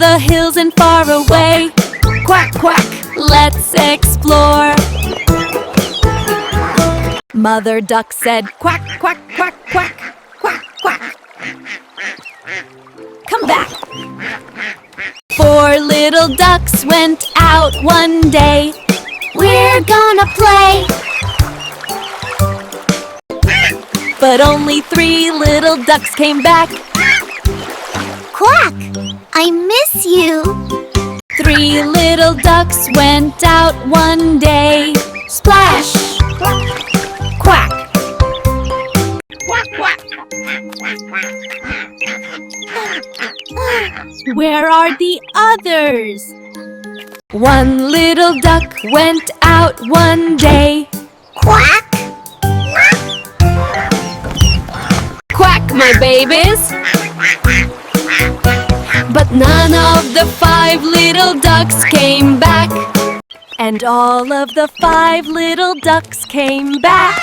the hills and far away. Quack, quack, let's explore. Mother Duck said, quack, quack, quack, quack, quack, quack. Come back. 4 little ducks went out one day. We're gonna play. But only 3 little ducks came back. Quack, I miss you. 3 little ducks went out one day. Splash! Quack! Quack, quack! Where are the others? 1 little duck went out one day. Quack! Quack, my babies! But none of the 5 little ducks came back. And all of the 5 little ducks came back.